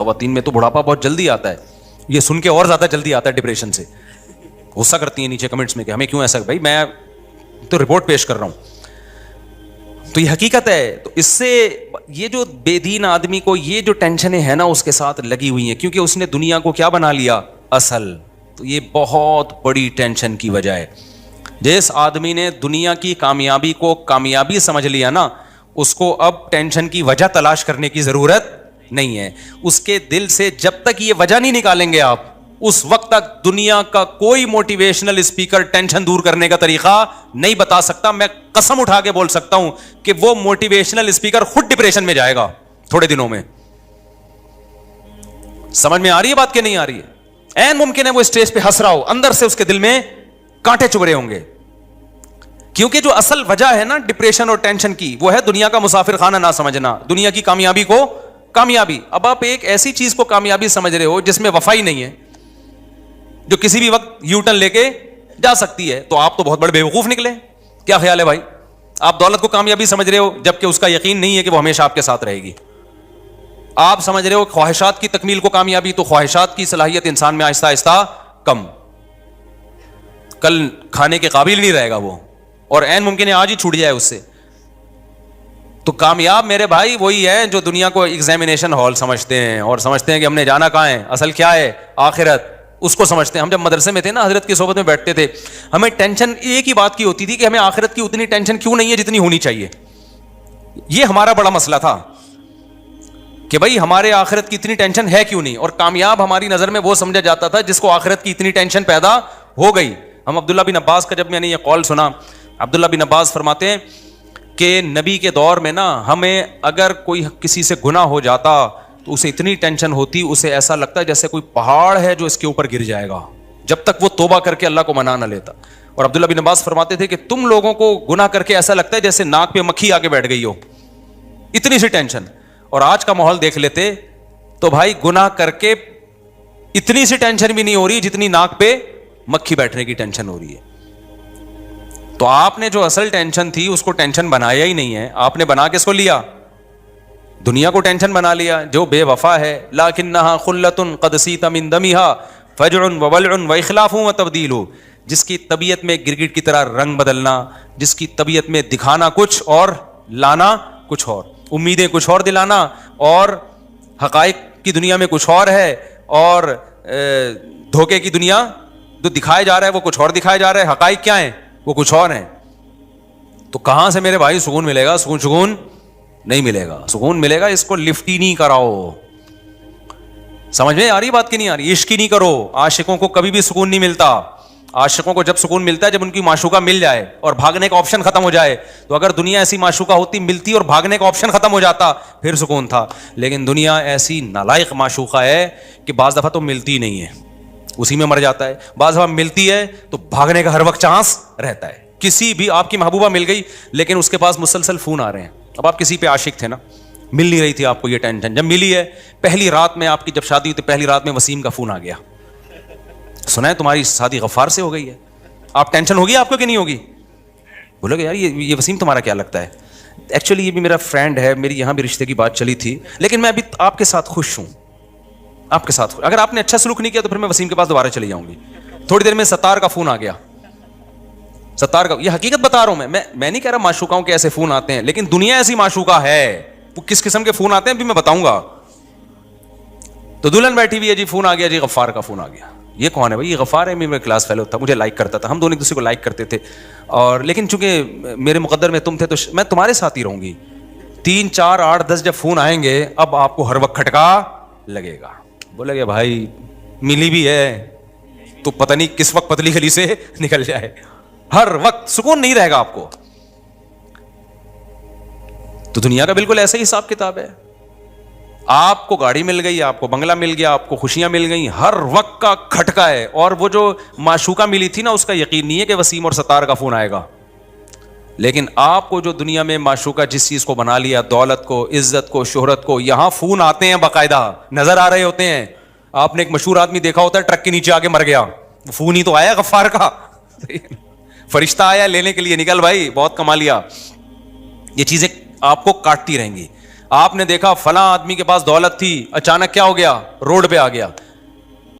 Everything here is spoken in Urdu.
خواتین میں تو بڑھاپا بہت جلدی آتا ہے, یہ سن کے اور زیادہ جلدی آتا ہے ڈپریشن سے. غصہ کرتی ہیں نیچے کمنٹس میں کہ ہمیں کیوں ایسا. بھائی میں تو رپورٹ پیش کر رہا ہوں, تو یہ حقیقت ہے. تو اس سے یہ جو بے دین آدمی کو یہ جو ٹینشنیں ہیں نا اس کے ساتھ لگی ہوئی ہیں, کیونکہ اس نے دنیا کو کیا بنا لیا, اصل. تو یہ بہت بڑی ٹینشن کی وجہ ہے. جس آدمی نے دنیا کی کامیابی کو کامیابی سمجھ لیا نا, اس کو اب ٹینشن کی وجہ تلاش کرنے کی ضرورت نہیں ہے. اس کے دل سے جب تک یہ وجہ نہیں نکالیں گے آپ, اس وقت تک دنیا کا کوئی موٹیویشنل اسپیکر ٹینشن دور کرنے کا طریقہ نہیں بتا سکتا. میں قسم اٹھا کے بول سکتا ہوں کہ وہ موٹیویشنل اسپیکر خود ڈپریشن میں جائے گا تھوڑے دنوں میں. سمجھ میں آ رہی ہے بات کہ نہیں آ رہی ہے؟ این ممکن ہے وہ اسٹیج پہ ہنس رہا ہو, اندر سے اس کے دل میں کانٹے چبھ رہے ہوں گے, کیونکہ جو اصل وجہ ہے نا ڈپریشن اور ٹینشن کی, وہ ہے دنیا کا مسافر خانہ نہ سمجھنا, دنیا کی کامیابی کو کامیابی. اب آپ ایک ایسی چیز کو کامیابی سمجھ رہے ہو جس میں وفا ہی نہیں ہے, جو کسی بھی وقت یو ٹرن لے کے جا سکتی ہے, تو آپ تو بہت بڑے بیوقوف نکلے. کیا خیال ہے بھائی؟ آپ دولت کو کامیابی سمجھ رہے ہو جبکہ اس کا یقین نہیں ہے کہ وہ ہمیشہ آپ کے ساتھ رہے گی. آپ سمجھ رہے ہو خواہشات کی تکمیل کو کامیابی, تو خواہشات کی صلاحیت انسان میں آہستہ آہستہ کم, کل کھانے کے قابل نہیں رہے گا وہ, اور عین ممکن ہے آج ہی چھوٹ جائے اس سے. تو کامیاب میرے بھائی وہی ہے جو دنیا کو ایگزامینیشن ہال سمجھتے ہیں اور سمجھتے ہیں کہ ہم نے جانا کہاں ہے, اصل کیا ہے, آخرت, اس کو سمجھتے ہیں. ہم جب مدرسے میں تھے نا, حضرت کی صحبت میں بیٹھتے تھے, ہمیں ٹینشن ایک ہی بات کی ہوتی تھی کہ ہمیں آخرت کی اتنی ٹینشن کیوں نہیں ہے جتنی ہونی چاہیے. یہ ہمارا بڑا مسئلہ تھا کہ بھائی ہمارے آخرت کی اتنی ٹینشن ہے کیوں نہیں. اور کامیاب ہماری نظر میں وہ سمجھا جاتا تھا جس کو آخرت کی اتنی ٹینشن پیدا ہو گئی. ہم عبداللہ بن عباس کا جب میں نے یہ قول سنا, عبداللہ بن عباس فرماتے ہیں کہ نبی کے دور میں نا ہمیں اگر کوئی کسی سے گناہ ہو جاتا تو اسے اتنی ٹینشن ہوتی, اسے ایسا لگتا ہے جیسے کوئی پہاڑ ہے جو اس کے اوپر گر جائے گا, جب تک وہ توبہ کر کے اللہ کو منا نہ لیتا. اور عبداللہ بن عباس فرماتے تھے کہ تم لوگوں کو گناہ کر کے ایسا لگتا ہے جیسے ناک پہ مکھی آ کے بیٹھ گئی ہو, اتنی سی ٹینشن. اور آج کا ماحول دیکھ لیتے تو بھائی گناہ کر کے اتنی سی ٹینشن بھی نہیں ہو رہی جتنی ناک پہ مکھی بیٹھنے کی ٹینشن ہو رہی ہے. تو آپ نے جو اصل ٹینشن تھی اس کو ٹینشن بنایا ہی نہیں ہے. آپ نے بنا کس کو لیا؟ دنیا کو ٹینشن بنا لیا جو بے وفا ہے. لکنھا خلۃ قد سیت من دمھا فجع وولع واخلاف وتبدیل, جس کی طبیعت میں گرگٹ کی طرح رنگ بدلنا, جس کی طبیعت میں دکھانا کچھ اور لانا کچھ اور, امیدیں کچھ اور دلانا, اور حقائق کی دنیا میں کچھ اور ہے, اور دھوکے کی دنیا جو دکھایا جا رہا ہے وہ کچھ اور دکھایا جا رہا ہے, حقائق کیا ہیں وہ کچھ اور ہیں. تو کہاں سے میرے بھائی سکون ملے گا؟ سکون نہیں ملے گا. سکون ملے گا اس کو لفٹ ہی نہیں کراؤ. سمجھ میں آ رہی بات کی نہیں آ رہی؟ عشق ہی نہیں کرو. عاشقوں کو کبھی بھی سکون نہیں ملتا. عاشقوں کو جب سکون ملتا ہے جب ان کی معشوقہ مل جائے اور بھاگنے کا آپشن ختم ہو جائے. تو اگر دنیا ایسی معشوقہ ہوتی, ملتی اور بھاگنے کا آپشن ختم ہو جاتا, پھر سکون تھا. لیکن دنیا ایسی نالائق معشوقہ ہے کہ بعض دفعہ تو ملتی ہی نہیں ہے, اسی میں مر جاتا ہے. بعض دفعہ ملتی ہے تو بھاگنے کا ہر وقت چانس رہتا ہے. کسی بھی آپ کی محبوبہ مل گئی لیکن اس کے پاس مسلسل فون آ رہے ہیں. اب آپ کسی پہ عاشق تھے نا, مل نہیں رہی تھی آپ کو یہ ٹینشن, جب ملی ہے پہلی رات میں آپ کی جب شادی ہوئی تو پہلی رات میں وسیم کا فون آ گیا, سنا ہے تمہاری شادی غفار سے ہو گئی ہے. آپ ٹینشن ہوگی آپ کو کہ نہیں ہوگی؟ بولو گے یار یہ وسیم تمہارا کیا لگتا ہے؟ ایکچولی یہ بھی میرا فرینڈ ہے, میری یہاں بھی رشتے کی بات چلی تھی, لیکن میں ابھی آپ کے ساتھ خوش ہوں. آپ کے ساتھ اگر آپ نے اچھا سلوک نہیں کیا تو پھر میں وسیم کے پاس دوبارہ چلی جاؤں گی. تھوڑی دیر میں ستار کا فون آ گیا. ستار کا, یہ حقیقت بتا رہا ہوں میں نہیں کہہ رہا معشوقاؤں کے ایسے فون آتے ہیں, لیکن دنیا ایسی معشوقہ ہے. وہ کس قسم کے فون آتے ہیں بھی میں بتاؤں گا. تو دلہن بیٹھی ہوئی ہے جی, فون آ گیا جی, غفار کا فون آ گیا. یہ کون ہے بھائی؟ یہ غفار ہے, میرا کلاس فیلو تھا, مجھے لائک کرتا تھا, ہم دونوں ایک دوسرے کو لائک کرتے تھے, اور لیکن چونکہ میرے مقدر میں تم تھے تو میں تمہارے ساتھ ہی رہوں گی. 3 4 8 10 جب فون آئیں گے اب آپ کو ہر وقت کھٹکا لگے گا. بولے گا بھائی ملی بھی ہے تو پتہ نہیں کس وقت پتلی گلی سے نکل جائے. ہر وقت سکون نہیں رہے گا آپ کو. تو دنیا کا بالکل ایسا ہی حساب کتاب ہے. آپ کو گاڑی مل گئی, آپ کو بنگلہ مل گیا, آپ کو خوشیاں مل گئیں, ہر وقت کا کھٹکا ہے. اور وہ جو معشوقہ ملی تھی نا, اس کا یقین نہیں ہے کہ وسیم اور ستار کا فون آئے گا. لیکن آپ کو جو دنیا میں معشوقہ جس چیز کو بنا لیا, دولت کو, عزت کو, شہرت کو, یہاں فون آتے ہیں باقاعدہ, نظر آ رہے ہوتے ہیں. آپ نے ایک مشہور آدمی دیکھا ہوتا ہے ٹرک کے نیچے آ کے مر گیا, فون ہی تو آیا غفار کا, فرشتہ آیا لینے کے لیے, نکل بھائی بہت کما لیا. یہ چیزیں آپ کو کاٹتی رہیں گی. آپ نے دیکھا فلاں آدمی کے پاس دولت تھی, اچانک کیا ہو گیا, روڈ پہ آ گیا.